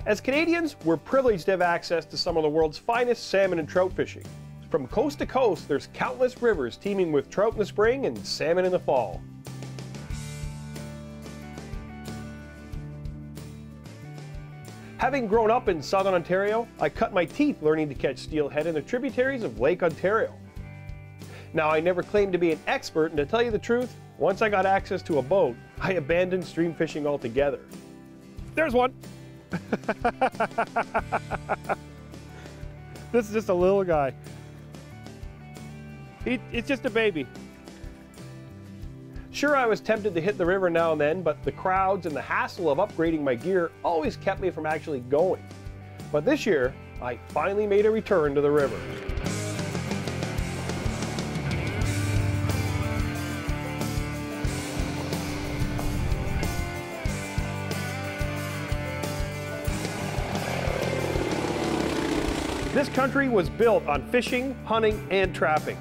As Canadians, we're privileged to have access to some of the world's finest salmon and trout fishing. From coast to coast, there's countless rivers teeming with trout in the spring and salmon in the fall. Having grown up in southern Ontario, I cut my teeth learning to catch steelhead in the tributaries of Lake Ontario. Now, I never claimed to be an expert, and to tell you the truth, once I got access to a boat, I abandoned stream fishing altogether. There's one! This is just a little guy. It's just a baby. Sure, I was tempted to hit the river now and then, but the crowds and the hassle of upgrading my gear always kept me from actually going. But this year, I finally made a return to the river. This country was built on fishing, hunting, and trapping.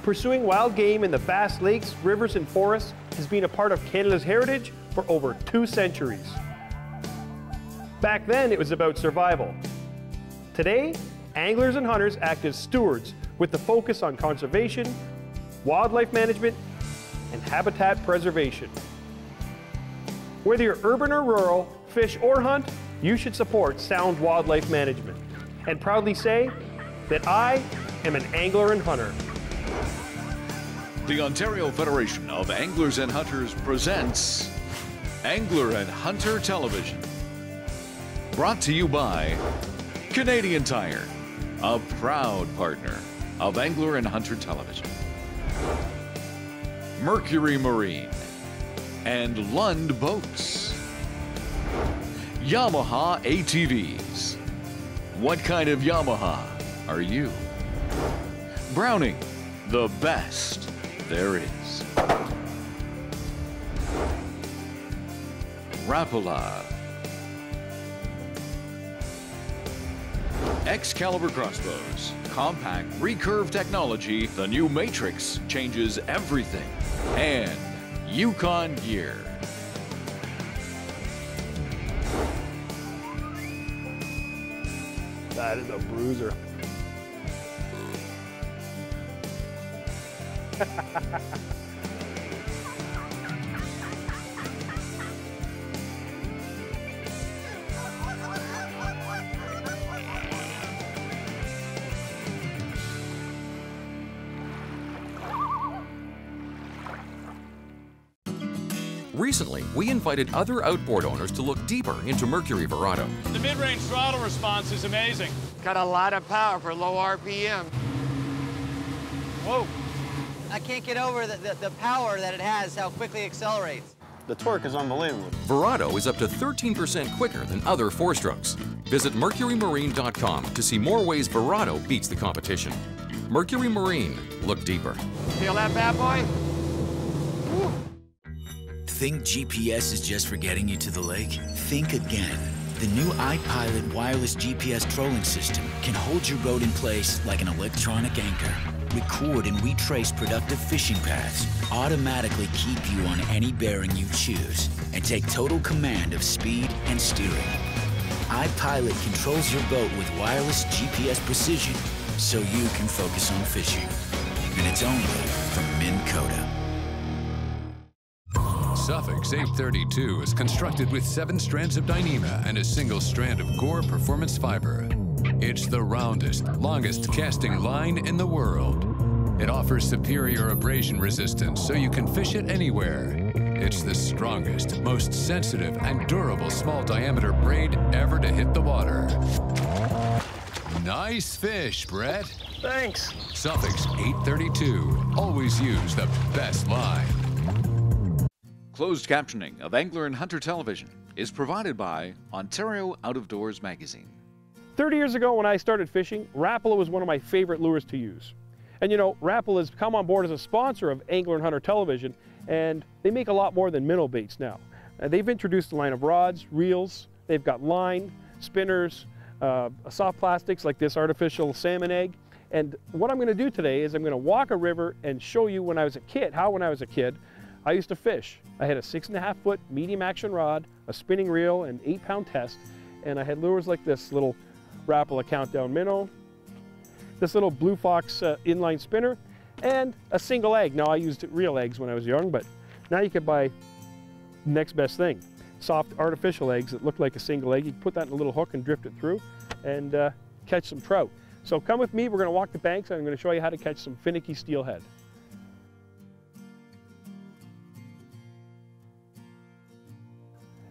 Pursuing wild game in the vast lakes, rivers, and forests has been a part of Canada's heritage for over 2 centuries. Back then, it was about survival. Today, anglers and hunters act as stewards with the focus on conservation, wildlife management, and habitat preservation. Whether you're urban or rural, fish or hunt, you should support sound wildlife management. And proudly say that I am an angler and hunter. The Ontario Federation of Anglers and Hunters presents Angler and Hunter Television. Brought to you by Canadian Tire, a proud partner of Angler and Hunter Television. Mercury Marine and Lund Boats. Yamaha ATVs. What kind of Yamaha are you? Browning, the best there is. Rapala. Excalibur crossbows. Compact recurve technology. The new Matrix changes everything. And Yukon gear. That is a bruiser. Recently, we invited other outboard owners to look deeper into Mercury Verado. The mid-range throttle response is amazing. Got a lot of power for low RPM. Whoa. I can't get over the power that it has, how quickly it accelerates. The torque is unbelievable. Verado is up to 13% quicker than other 4-strokes. Visit mercurymarine.com to see more ways Verado beats the competition. Mercury Marine, look deeper. Feel that bad boy? Woo. Think GPS is just for getting you to the lake? Think again. The new iPilot wireless GPS trolling system can hold your boat in place like an electronic anchor. Record and retrace productive fishing paths, automatically keep you on any bearing you choose, and take total command of speed and steering. iPilot controls your boat with wireless GPS precision so you can focus on fishing. And it's only from Minn Kota. Suffix 832 is constructed with 7 strands of Dyneema and a single strand of Gore Performance Fiber. It's the roundest, longest casting line in the world. It offers superior abrasion resistance so you can fish it anywhere. It's the strongest, most sensitive, and durable small diameter braid ever to hit the water. Nice fish, Brett. Thanks. Suffix 832. Always use the best line. Closed captioning of Angler and Hunter Television is provided by Ontario Out of Doors Magazine. 30 years ago when I started fishing, Rapala was one of my favorite lures to use. And you know, Rapala has come on board as a sponsor of Angler and Hunter Television, and they make a lot more than minnow baits now. They've introduced a line of rods, reels, they've got line, spinners, soft plastics like this artificial salmon egg. And what I'm going to do today is I'm going to walk a river and show you when I was a kid, I used to fish. I had a 6.5-foot medium action rod, a spinning reel, and 8-pound test, and I had lures like this little Rapala countdown minnow, this little Blue Fox inline spinner, and a single egg. Now I used real eggs when I was young, but now you could buy next best thing. Soft artificial eggs that look like a single egg. You can put that in a little hook and drift it through and catch some trout. So come with me, we're gonna walk the banks and I'm gonna show you how to catch some finicky steelhead.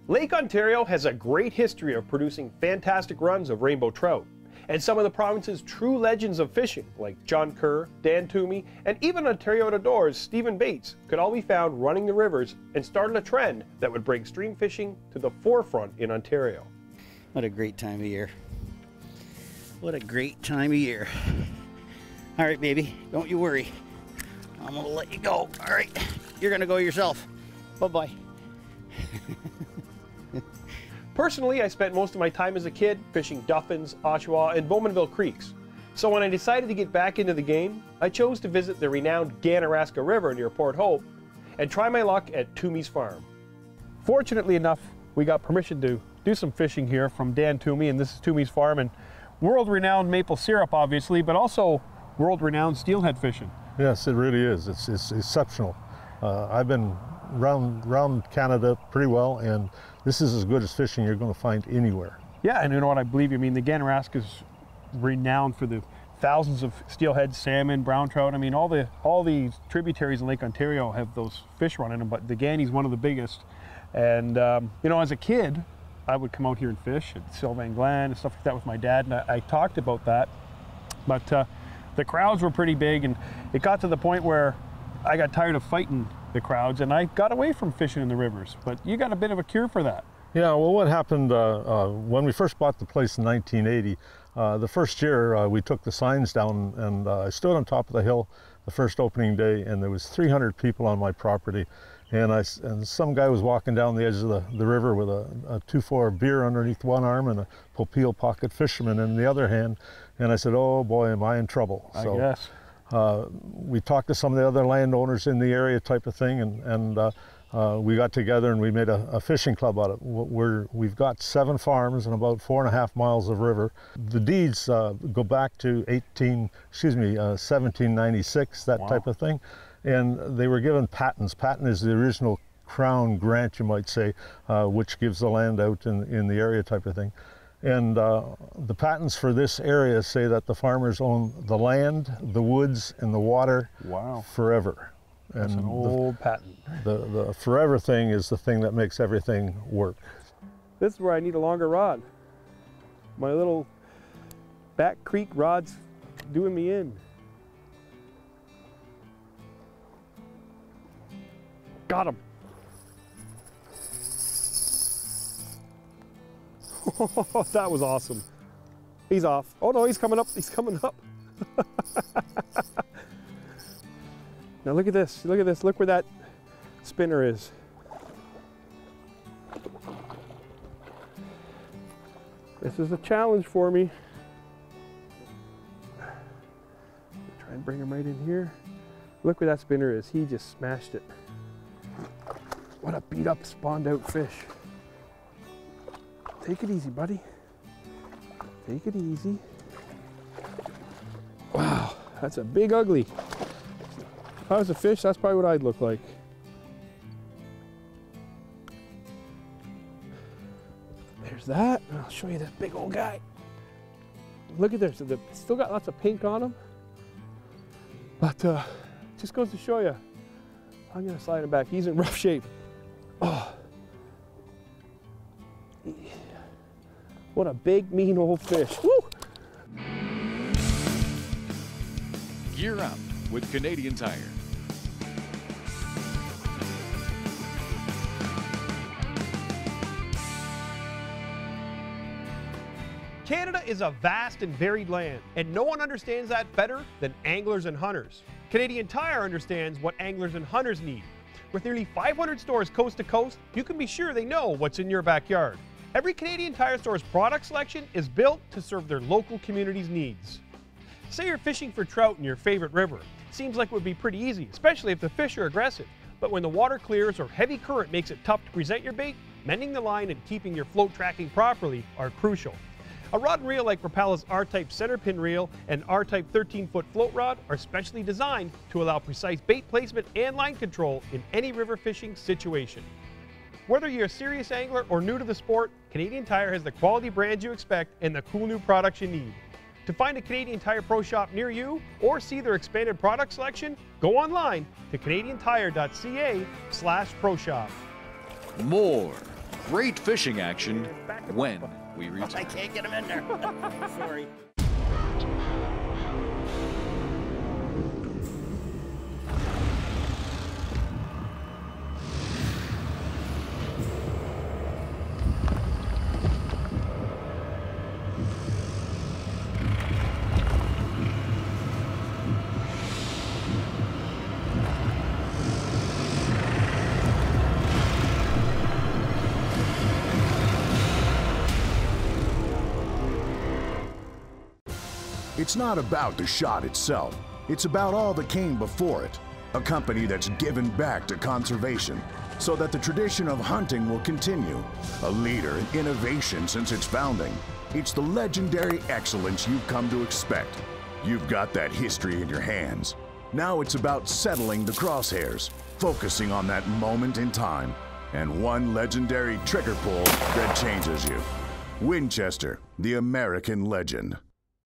Lake Ontario has a great history of producing fantastic runs of rainbow trout. And some of the province's true legends of fishing, like John Kerr, Dan Toomey, and even Ontario Out of Doors' Stephen Bates, could all be found running the rivers and started a trend that would bring stream fishing to the forefront in Ontario. What a great time of year. What a great time of year. All right, baby, don't you worry. I'm gonna let you go. All right, you're gonna go yourself. Bye-bye. Personally, I spent most of my time as a kid fishing Duffins, Oshawa, and Bowmanville creeks. So when I decided to get back into the game, I chose to visit the renowned Ganaraska River near Port Hope and try my luck at Toomey's farm. Fortunately enough, we got permission to do some fishing here from Dan Toomey, and this is Toomey's farm, and world-renowned maple syrup, obviously, but also world-renowned steelhead fishing. Yes, it really is. It's exceptional. I've been around Canada pretty well, and this is as good as fishing you're going to find anywhere. Yeah, and you know what, I believe you. I mean, the Ganaraska is renowned for the thousands of steelhead, salmon, brown trout. I mean, all the tributaries in Lake Ontario have those fish running them, but the Ganny's one of the biggest. And you know, as a kid, I would come out here and fish at Sylvan Glen and stuff like that with my dad, and I talked about that. But the crowds were pretty big, and it got to the point where I got tired of fighting the crowds, and I got away from fishing in the rivers. But you got a bit of a cure for that. Yeah, well, what happened when we first bought the place in 1980, the first year we took the signs down, and I stood on top of the hill the first opening day, and there was 300 people on my property, and some guy was walking down the edge of the river with a 2-4 beer underneath one arm and a Popeil pocket fisherman in the other hand, and I said, oh boy, am I in trouble. I guess. We talked to some of the other landowners in the area type of thing, and we got together and we made a fishing club out of it. We've got 7 farms and about 4.5 miles of river. The deeds go back to 1796, that type of thing. And they were given patents. Patent is the original crown grant, you might say, which gives the land out in the area type of thing. And the patents for this area say that the farmers own the land, the woods, and the water forever. That's an old patent. The forever thing is the thing that makes everything work. This is where I need a longer rod. My little Back Creek rod's doing me in. Got him. Oh, that was awesome. He's off. Oh no, he's coming up. He's coming up. Now look at this. Look at this. Look where that spinner is. This is a challenge for me. Try and bring him right in here. Look where that spinner is. He just smashed it. What a beat up, spawned out fish. Take it easy, buddy. Take it easy. Wow, that's a big ugly. If I was a fish, that's probably what I'd look like. There's that. I'll show you that big old guy. Look at this. They've still got lots of pink on them. But just goes to show you. I'm gonna slide him back. He's in rough shape. Oh. What a big, mean old fish. Woo! Gear up with Canadian Tire. Canada is a vast and varied land, and no one understands that better than anglers and hunters. Canadian Tire understands what anglers and hunters need. With nearly 500 stores coast to coast, you can be sure they know what's in your backyard. Every Canadian Tire store's product selection is built to serve their local community's needs. Say you're fishing for trout in your favorite river. Seems like it would be pretty easy, especially if the fish are aggressive. But when the water clears or heavy current makes it tough to present your bait, mending the line and keeping your float tracking properly are crucial. A rod and reel like Rapalla's R-Type center pin reel and R-Type 13-foot float rod are specially designed to allow precise bait placement and line control in any river fishing situation. Whether you're a serious angler or new to the sport, Canadian Tire has the quality brands you expect and the cool new products you need. To find a Canadian Tire Pro Shop near you or see their expanded product selection, go online to canadiantire.ca/pro shop. More great fishing action when we return. I can't get him in there. Sorry. It's not about the shot itself. It's about all that came before it. A company that's given back to conservation so that the tradition of hunting will continue. A leader in innovation since its founding. It's the legendary excellence you've come to expect. You've got that history in your hands. Now it's about settling the crosshairs, focusing on that moment in time, and one legendary trigger pull that changes you. Winchester, the American legend.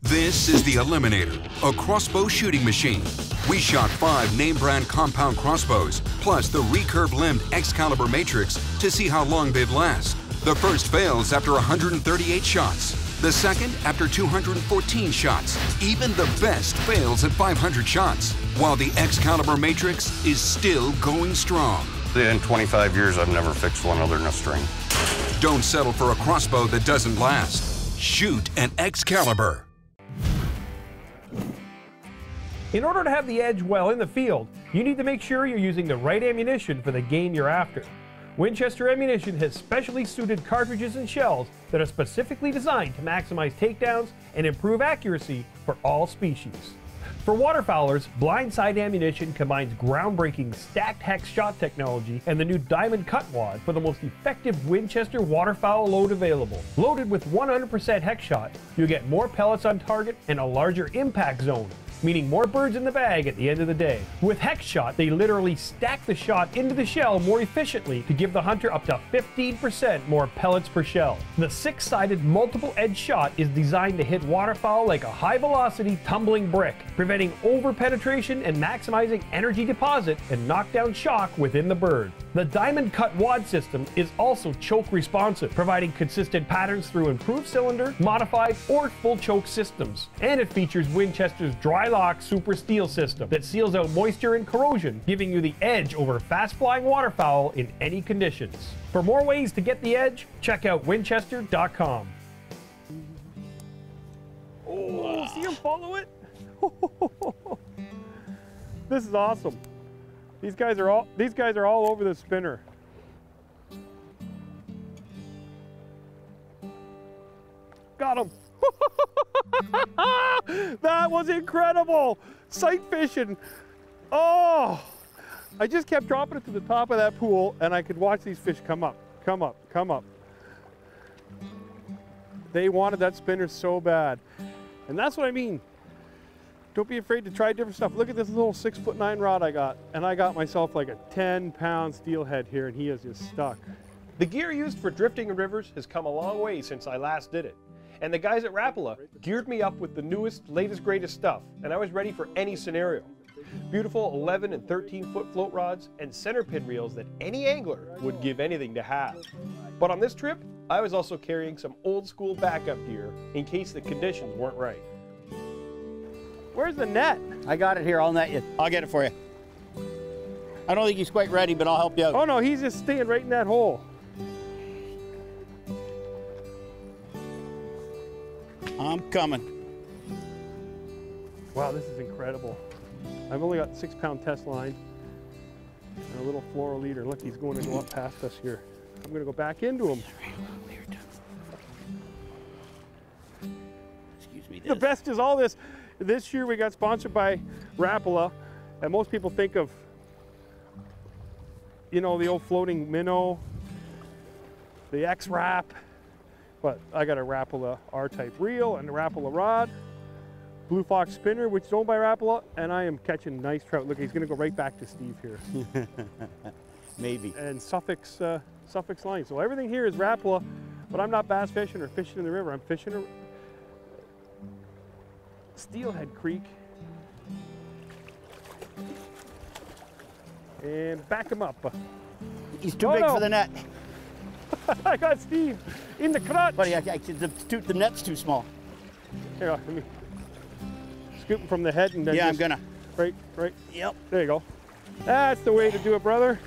This is the Eliminator, a crossbow shooting machine. We shot 5 name-brand compound crossbows, plus the recurve-limbed Excalibur Matrix to see how long they'd last. The first fails after 138 shots. The second after 214 shots. Even the best fails at 500 shots, while the Excalibur Matrix is still going strong. In 25 years, I've never fixed one other than a string. Don't settle for a crossbow that doesn't last. Shoot an Excalibur. In order to have the edge well in the field, you need to make sure you're using the right ammunition for the game you're after. Winchester Ammunition has specially suited cartridges and shells that are specifically designed to maximize takedowns and improve accuracy for all species. For waterfowlers, blindside ammunition combines groundbreaking stacked hex shot technology and the new diamond cut wad for the most effective Winchester waterfowl load available. Loaded with 100% hex shot, you get more pellets on target and a larger impact zone, meaning more birds in the bag at the end of the day. With hex shot, they literally stack the shot into the shell more efficiently to give the hunter up to 15% more pellets per shell. The 6-sided multiple edge shot is designed to hit waterfowl like a high-velocity tumbling brick, preventing over-penetration and maximizing energy deposit and knockdown shock within the bird. The diamond cut wad system is also choke responsive, providing consistent patterns through improved cylinder, modified, or full choke systems. And it features Winchester's dry lock super steel system that seals out moisture and corrosion, giving you the edge over fast-flying waterfowl in any conditions. For more ways to get the edge, check out winchester.com. Oh, see him follow it? This is awesome. These guys are all over the spinner. Got him. That was incredible. Sight fishing. Oh, I just kept dropping it to the top of that pool and I could watch these fish come up, come up, come up. They wanted that spinner so bad. And that's what I mean. Don't be afraid to try different stuff. Look at this little 6'9" rod I got. And I got myself like a 10-pound steelhead here and he is just stuck. The gear used for drifting in rivers has come a long way since I last did it. And the guys at Rapala geared me up with the newest, latest, greatest stuff. And I was ready for any scenario. Beautiful 11 and 13-foot float rods and center pin reels that any angler would give anything to have. But on this trip, I was also carrying some old school backup gear in case the conditions weren't right. Where's the net? I got it here. I'll net you. I'll get it for you. I don't think he's quite ready, but I'll help you out. Oh no, he's just staying right in that hole. I'm coming. Wow, this is incredible. I've only got 6-pound test line and a little floral leader. Look, he's going to go up past us here. I'm going to go back into him. Excuse me. The best is all this. This year we got sponsored by Rapala, and most people think of, you know, the old floating minnow. the X-Wrap, but I got a Rapala R-type reel and a Rapala rod, Blue Fox spinner, which is owned by Rapala, and I am catching nice trout. Look, he's gonna go right back to Steve here. Maybe. And Suffolk's line. So everything here is Rapala, but I'm not bass fishing or fishing in the river. I'm fishing a Steelhead Creek. And back him up. He's too big for the net. I got Steve in the crotch. Buddy, the net's too small. Here, let me scoop him from the head and then I'm gonna. Right. Yep. There you go. That's the way to do it, brother.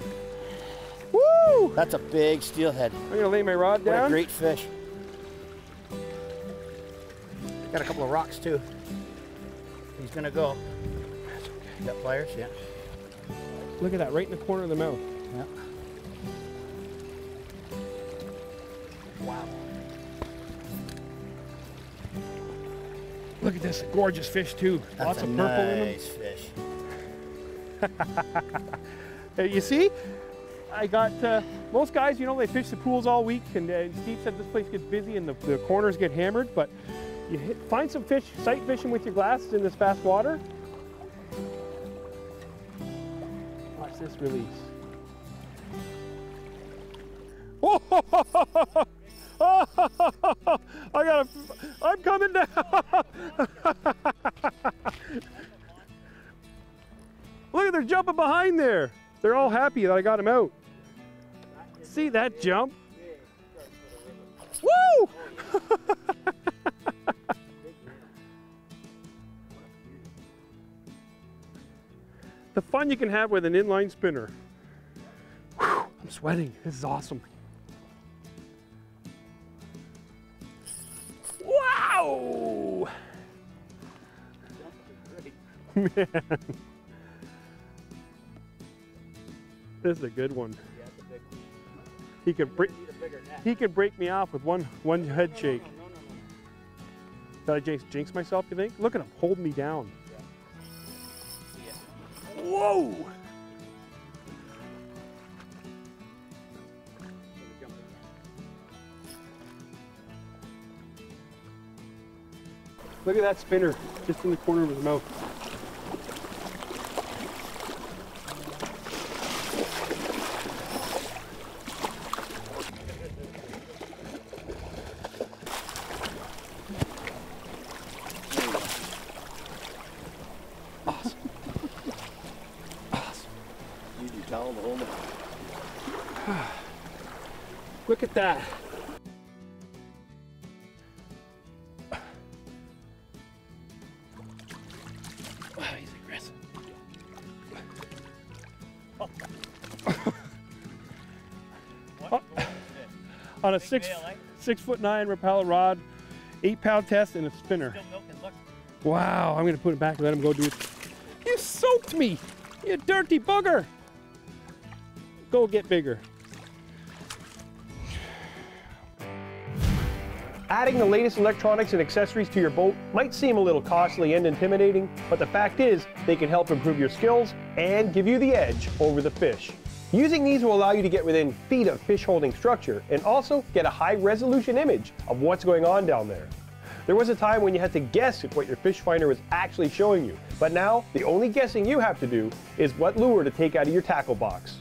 Woo! That's a big steelhead. I'm gonna lay my rod down. What a great fish. Got a couple of rocks too. He's gonna go. You got pliers? Yeah. Look at that, right in the corner of the mouth. Yeah. Wow. Look at this gorgeous fish too. That's lots of purple in him. Nice fish. Hey, you see? I got, most guys, you know, they fish the pools all week, and Steve said this place gets busy and the corners get hammered, but you find some fish, sight fishing with your glasses in this fast water. Watch this release. I'm coming down. Look at, they're jumping behind there. They're all happy that I got him out. See that jump? Woo! The fun you can have with an inline spinner. Whew, I'm sweating. This is awesome. Wow! Man. This is a good one. He could break me off with one head shake. Did I jinx myself, you think? Look at him holding me down. Whoa! Look at that spinner just in the corner of his mouth. Look at that. Wow, he's aggressive. On a 6'9" Rapala rod, 8-pound test and a spinner. Wow, I'm gonna put it back and let him go do it. You soaked me, you dirty bugger. Go get bigger. Adding the latest electronics and accessories to your boat might seem a little costly and intimidating, but the fact is they can help improve your skills and give you the edge over the fish. Using these will allow you to get within feet of fish holding structure and also get a high resolution image of what's going on down there. There was a time when you had to guess at what your fish finder was actually showing you, but now the only guessing you have to do is what lure to take out of your tackle box.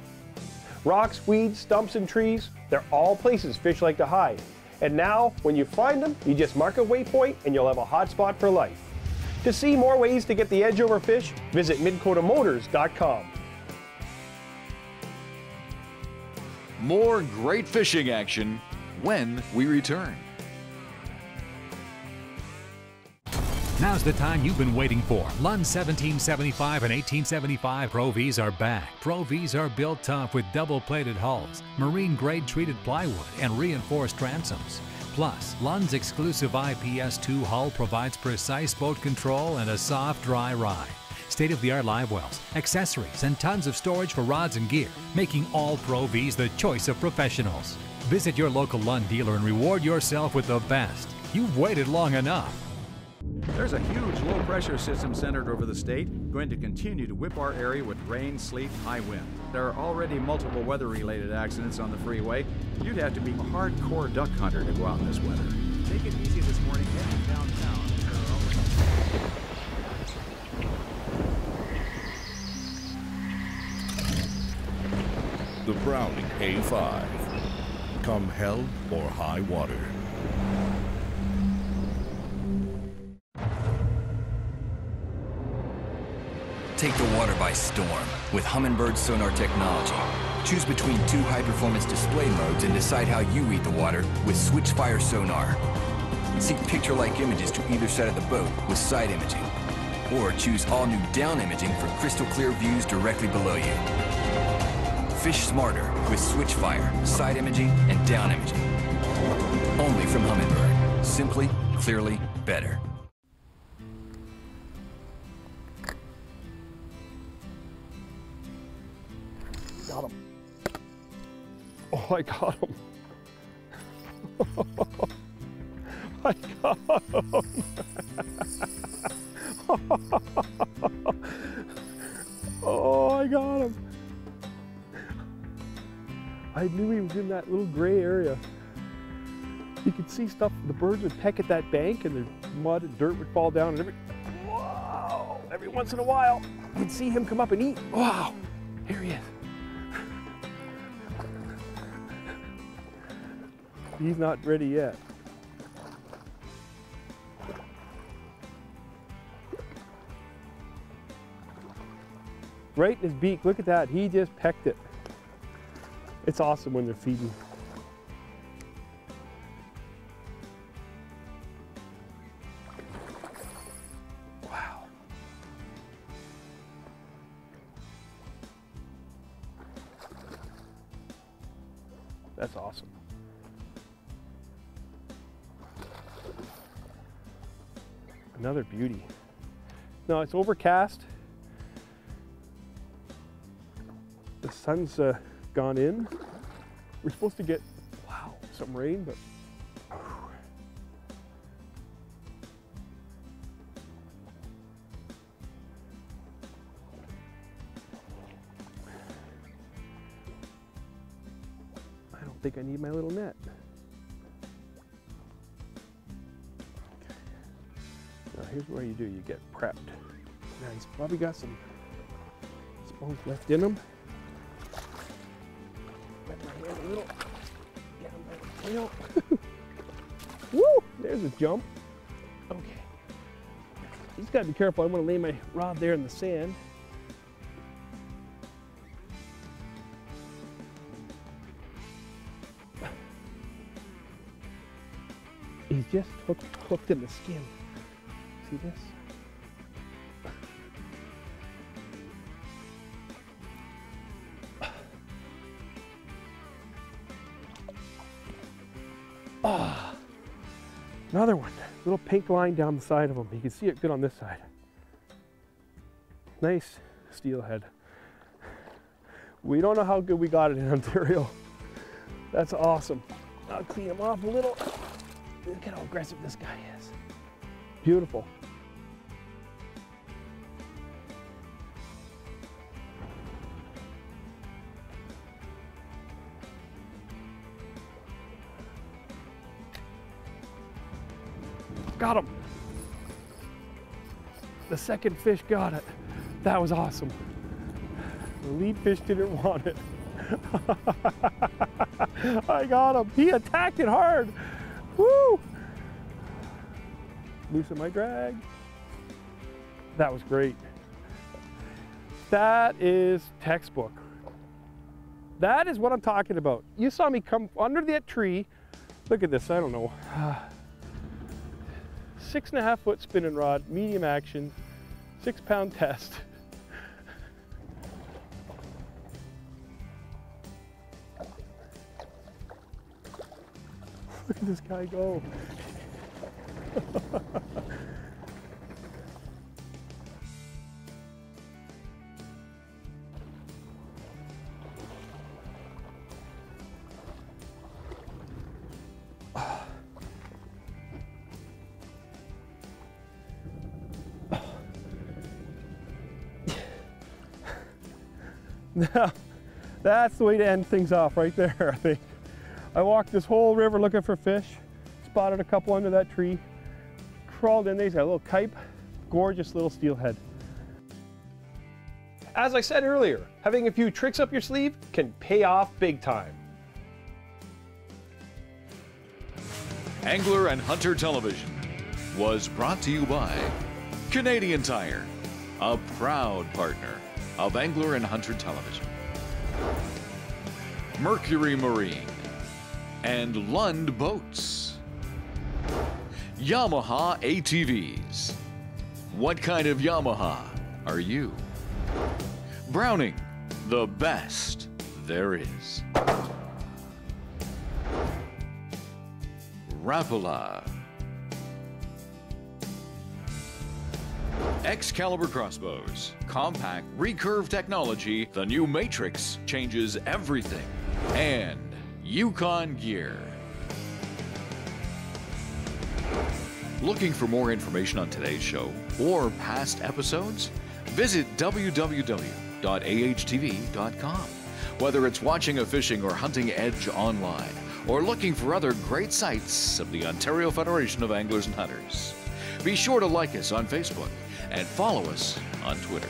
Rocks, weeds, stumps, and trees, they're all places fish like to hide. And now, when you find them, you just mark a waypoint and you'll have a hot spot for life. To see more ways to get the edge over fish, visit midcotamotors.com. More great fishing action when we return. Now's the time you've been waiting for. Lund's 1775 and 1875 Pro Vs are back. Pro Vs are built tough with double-plated hulls, marine-grade treated plywood, and reinforced transoms. Plus, Lund's exclusive IPS2 hull provides precise boat control and a soft, dry ride. State-of-the-art live wells, accessories, and tons of storage for rods and gear, making all Pro Vs the choice of professionals. Visit your local Lund dealer and reward yourself with the best. You've waited long enough. There's a huge low-pressure system centered over the state, going to continue to whip our area with rain, sleet, high wind. There are already multiple weather-related accidents on the freeway. You'd have to be a hardcore duck hunter to go out in this weather. Take it easy this morning, heading downtown. The Browning A5. Come hell or high water. Take the water by storm with Humminbird sonar technology. Choose between 2 high-performance display modes and decide how you read the water with Switchfire sonar. Seek picture-like images to either side of the boat with side imaging. Or choose all-new down imaging for crystal-clear views directly below you. Fish smarter with Switchfire, side imaging, and down imaging. Only from Humminbird. Simply, clearly, better. Got him. Oh, I got him. I got him. Oh, I got him. I knew he was in that little gray area. You could see stuff, the birds would peck at that bank and the mud and dirt would fall down and every once in a while you'd see him come up and eat. Wow, here he is. He's not ready yet. Right in his beak, look at that, he just pecked it. It's awesome when they're feeding. Wow. That's awesome. Another beauty. No, it's overcast. The sun's gone in. We're supposed to get, wow, some rain, but I don't think I need my little net. Now here's what you do, you get prepped. Now he's probably got some spawns left in him. A little, get him by the tail. Woo! There's a jump. Okay. He's got to be careful. I'm going to lay my rod there in the sand. He's just hooked in the skin. See this? Ah, another one. Little pink line down the side of him. You can see it good on this side. Nice steelhead. We don't know how good we got it in Ontario. That's awesome. I'll clean him off a little. Look at how aggressive this guy is. Beautiful. Got him. The second fish got it. That was awesome. The lead fish didn't want it. I got him. He attacked it hard. Woo! Loosen my drag. That was great. That is textbook. That is what I'm talking about. You saw me come under that tree. Look at this, I don't know. 6.5 foot spinning rod, medium action, 6-pound test. Look at this guy go. Now, that's the way to end things off right there, I think. I walked this whole river looking for fish, spotted a couple under that tree, crawled in there. He's got a little kype, gorgeous little steelhead. As I said earlier, having a few tricks up your sleeve can pay off big time. Angler and Hunter Television was brought to you by Canadian Tire, a proud partner of Angler and Hunter Television, Mercury Marine, and Lund Boats, Yamaha ATVs. What kind of Yamaha are you? Browning, the best there is. Rapala. Excalibur crossbows, compact recurve technology, the new Matrix changes everything. And Yukon gear. Looking for more information on today's show or past episodes? Visit www.ahtv.com. Whether it's watching a fishing or hunting edge online, or looking for other great sites of the Ontario Federation of Anglers and Hunters. Be sure to like us on Facebook and follow us on Twitter.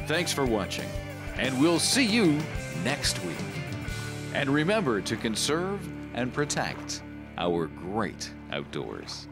Thanks for watching, and we'll see you next week. And remember to conserve and protect our great outdoors.